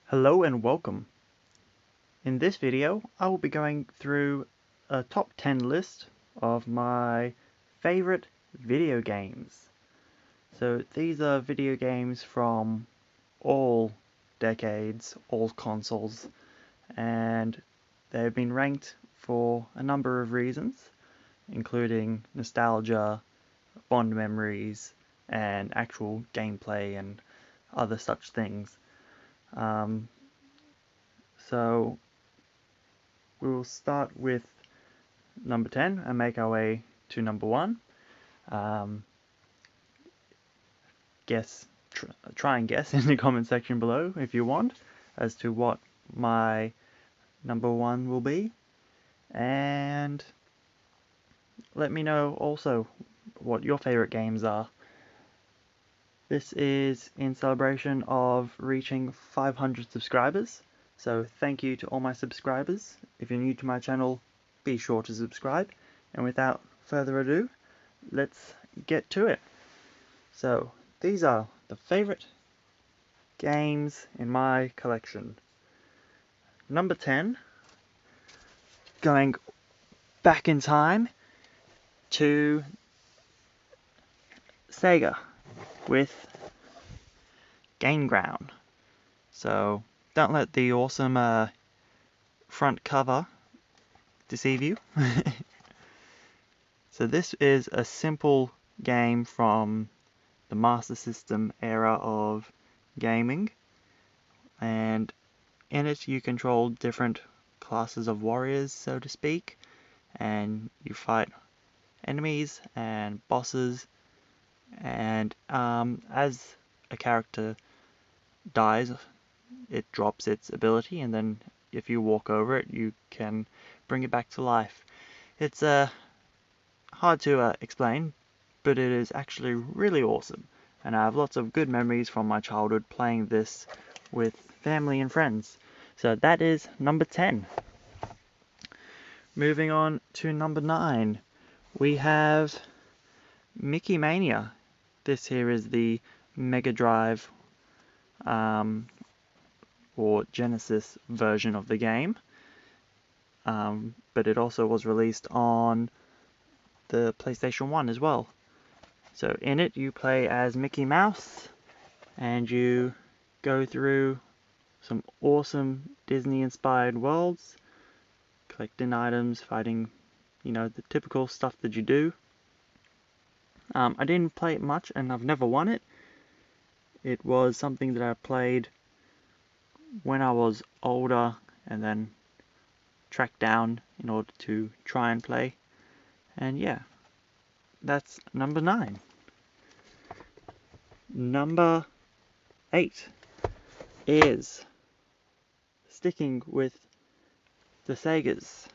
Hello and welcome. In this video, I will be going through a top 10 list of my favorite video games. So these are video games from all decades, all consoles, and they've been ranked for a number of reasons, including nostalgia, fond memories, and actual gameplay and other such things. So we will start with number 10 and make our way to number 1. Try and guess in the comment section below if you want as to what my number 1 will be, and let me know also what your favorite games are. This is in celebration of reaching 500 subscribers, so thank you to all my subscribers. If you're new to my channel, be sure to subscribe, and without further ado, let's get to it. So these are the favorite games in my collection. Number 10, going back in time to Sega with Game Ground. So don't let the awesome front cover deceive you. So this is a simple game from the Master System era of gaming, and in it you control different classes of warriors, so to speak, and you fight enemies and bosses, and as a character dies, it drops its ability, and then if you walk over it, you can bring it back to life. It's hard to explain, but it is actually really awesome, and I have lots of good memories from my childhood playing this with family and friends. So that is number 10. Moving on to number 9, we have Mickey Mania. This here is the Mega Drive or Genesis version of the game, but it also was released on the PlayStation 1 as well. So in it you play as Mickey Mouse, and you go through some awesome Disney inspired worlds, collecting items, fighting, the typical stuff that you do. I didn't play it much, and I've never won it. It was something that I played when I was older and then tracked down in order to try and play. And yeah, that's number 9. Number 8 is sticking with the Segas,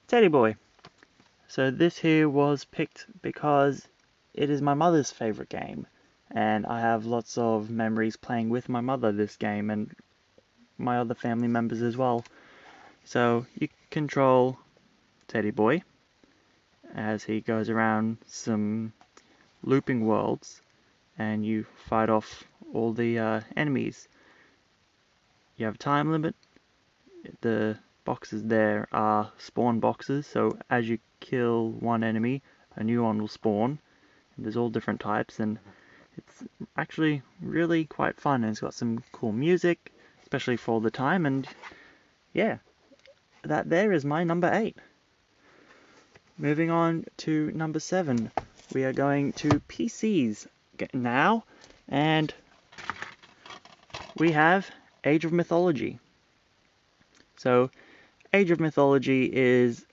Teddy Boy. So this here was picked because it is my mother's favorite game, and I have lots of memories playing with my mother this game and my other family members as well. So you control Teddy Boy as he goes around some looping worlds, and you fight off all the enemies. You have a time limit. The boxes there are spawn boxes, so as you kill one enemy, a new one will spawn, and there's all different types, and it's actually really quite fun, and it's got some cool music, especially for the time, and yeah, that there is my number 8. Moving on to number 7, we are going to PCs now, and we have Age of Mythology. So Age of Mythology is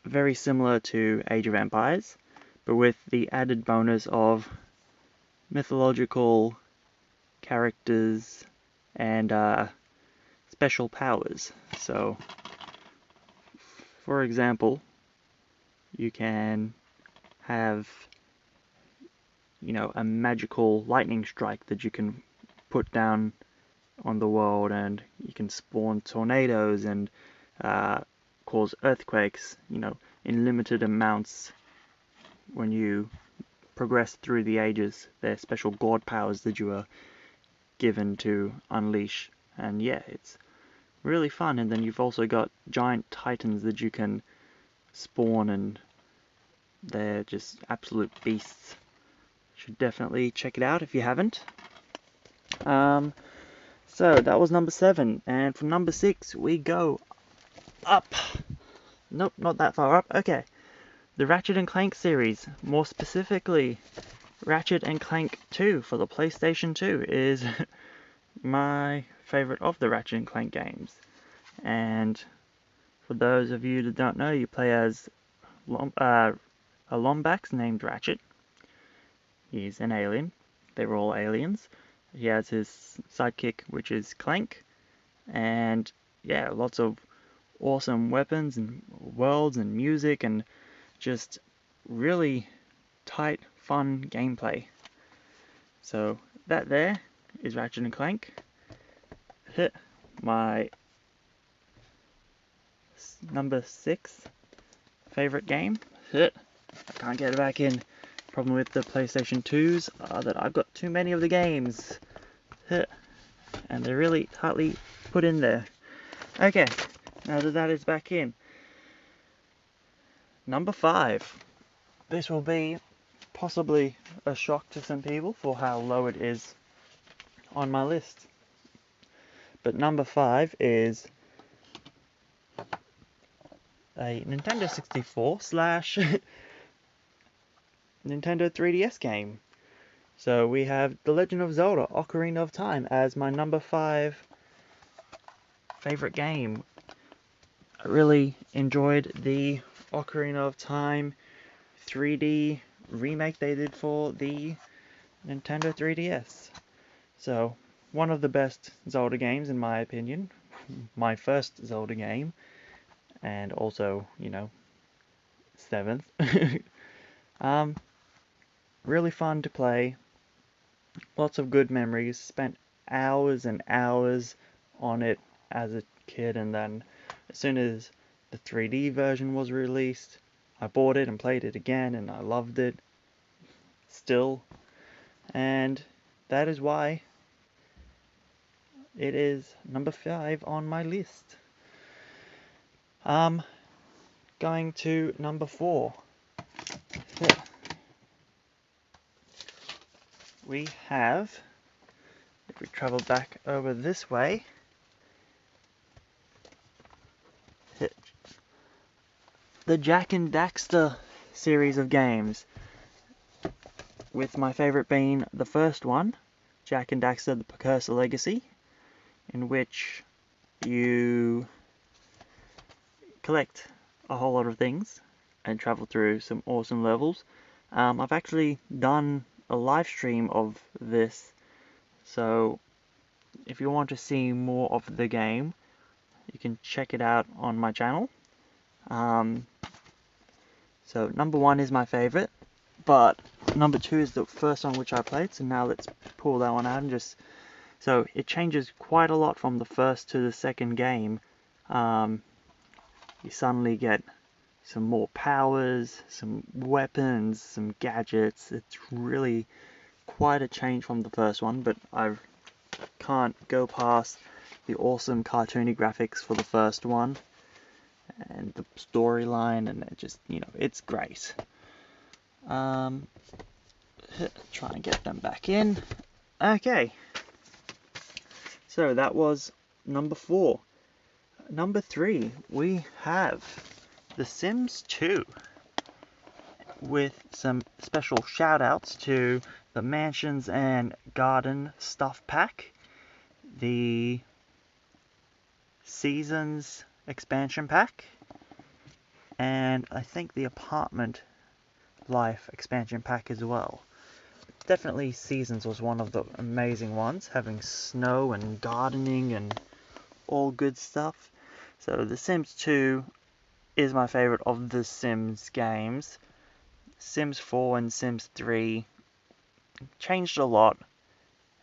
very similar to Age of Empires, but with the added bonus of mythological characters and special powers. So, for example, you can have, a magical lightning strike that you can put down on the world, and you can spawn tornadoes and cause earthquakes, in limited amounts when you progress through the ages. They're special god powers that you are given to unleash, and yeah, it's really fun. And then you've also got giant titans that you can spawn, and they're just absolute beasts. Should definitely check it out if you haven't. So that was number 7, and from number 6 we go up. Nope, not that far up. Okay, the Ratchet and Clank series, more specifically Ratchet and Clank 2 for the PlayStation 2 is my favorite of the Ratchet and Clank games. And for those of you that don't know, you play as a Lombax named Ratchet. He's an alien. They're all aliens. He has his sidekick, which is Clank. And yeah, lots of awesome weapons and worlds and music and just really tight, fun gameplay. So that there is Ratchet and Clank. My number 6 favorite game. I can't get it back in. Problem with the PlayStation 2s are that I've got too many of the games. And they're really tightly put in there. Okay, now that is back in. Number 5. This will be possibly a shock to some people for how low it is on my list. But number 5 is a Nintendo 64 / Nintendo 3DS game. So we have The Legend of Zelda: Ocarina of Time as my number 5 favorite game. I really enjoyed the Ocarina of Time 3D remake they did for the Nintendo 3DS. So, one of the best Zelda games in my opinion. My first Zelda game. And also, 7th. Really fun to play. Lots of good memories. Spent hours and hours on it as a kid, and then as soon as the 3D version was released, I bought it and played it again, and I loved it still. And that is why it is number 5 on my list. Going to number 4. We have, if we travel back over this way, the Jak and Daxter series of games, with my favorite being the first one, Jak and Daxter: The Precursor Legacy, in which you collect a whole lot of things and travel through some awesome levels. I've actually done a live stream of this, so if you want to see more of the game, you can check it out on my channel. So number 1 is my favorite, but number 2 is the first one which I played, so now let's pull that one out and just... So it changes quite a lot from the first to the second game. You suddenly get some more powers, some weapons, some gadgets. It's really quite a change from the first one, but I can't go past the awesome cartoony graphics for the first one and the storyline, and it just, it's great. Try and get them back in. Okay, so that was number 4. Number 3, we have The Sims 2, with some special shout outs to the Mansions and Garden Stuff Pack, the Seasons Expansion Pack, and I think the Apartment Life Expansion Pack as well. Definitely Seasons was one of the amazing ones, having snow and gardening and all good stuff. So The Sims 2 is my favorite of the Sims games. Sims 4 and Sims 3 changed a lot,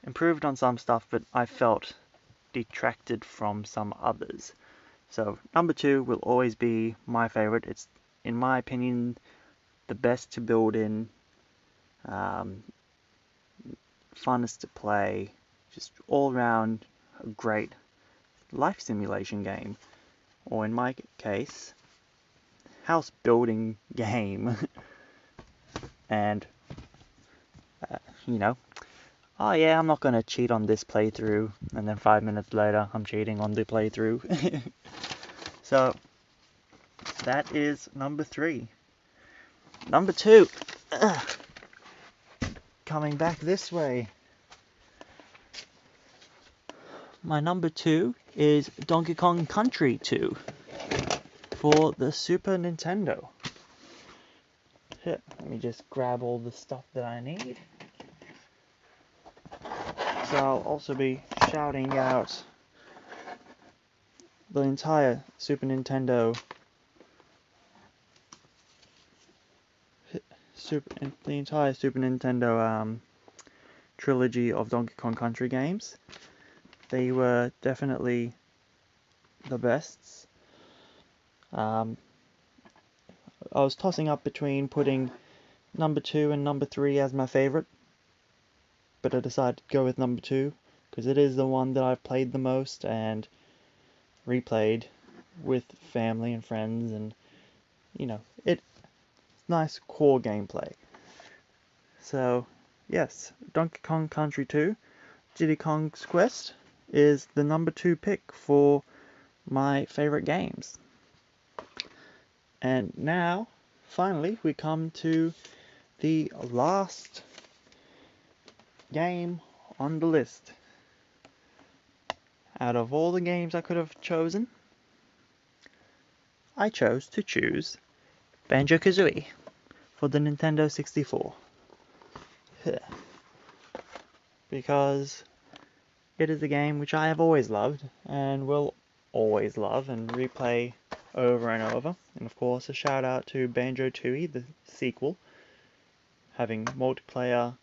improved on some stuff, but I felt detracted from some others. So number 2 will always be my favorite. It's, in my opinion, the best to build in, funnest to play, just all around a great life simulation game, or in my case, house building game. And you know, oh yeah, I'm not gonna cheat on this playthrough, and then 5 minutes later I'm cheating on the playthrough. So that is number 3. Number 2, coming back this way. My number 2 is Donkey Kong Country 2 for the Super Nintendo. Here, let me just grab all the stuff that I need. So I'll also be shouting out the entire Super Nintendo trilogy of Donkey Kong Country games. They were definitely the best. I was tossing up between putting number 2 and number 3 as my favorite, but I decided to go with number 2 because it is the one that I've played the most and replayed with family and friends, and you know, it's nice core gameplay. So yes, Donkey Kong Country 2 Diddy Kong's Quest is the number 2 pick for my favorite games. And now, finally, we come to the last game on the list. Out of all the games I could have chosen, I chose to choose Banjo-Kazooie for the Nintendo 64. Because it is a game which I have always loved and will always love and replay over and over. And of course, a shout out to Banjo-Tooie, the sequel. Having multiplayer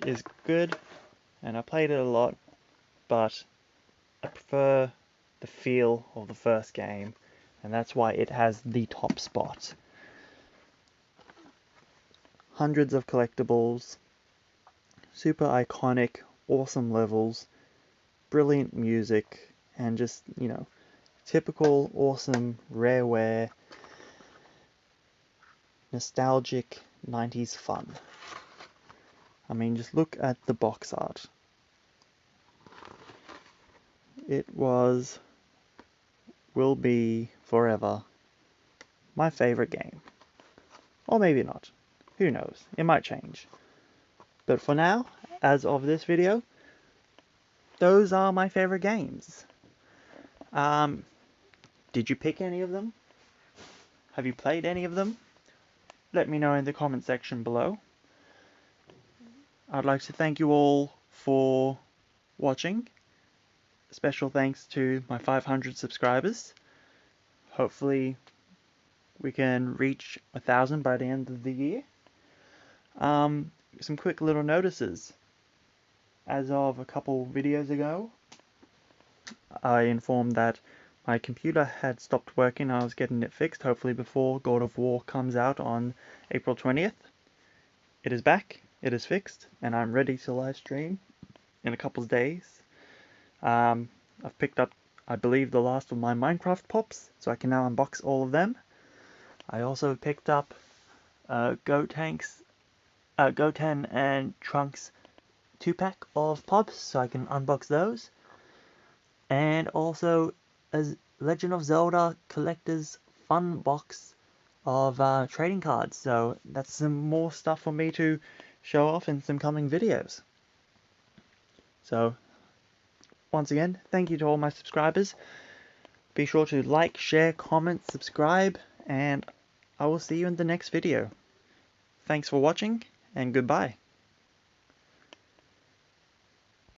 is good, and I played it a lot, but I prefer the feel of the first game, and that's why it has the top spot. Hundreds of collectibles, super iconic, awesome levels, brilliant music, and just, you know, typical, awesome, rareware, nostalgic 90s fun. I mean, just look at the box art. It will be forever my favorite game. Or maybe not. Who knows? It might change. But for now, as of this video, those are my favorite games. Did you pick any of them? Have you played any of them? Let me know in the comment section below. I'd like to thank you all for watching. Special thanks to my 500 subscribers. Hopefully we can reach 1,000 by the end of the year. Some quick little notices. As of a couple videos ago, I informed that my computer had stopped working. I was getting it fixed, hopefully before God of War comes out on April 20th. It is back, it is fixed, and I'm ready to live stream in a couple of days. I've picked up, I believe, the last of my Minecraft pops, so I can now unbox all of them. I also picked up Goten and Trunks 2-pack of pops, so I can unbox those. And also a Legend of Zelda Collector's Fun box of trading cards. So that's some more stuff for me to show off in some coming videos. So once again, thank you to all my subscribers. Be sure to like, share, comment, subscribe, and I will see you in the next video. Thanks for watching, and goodbye.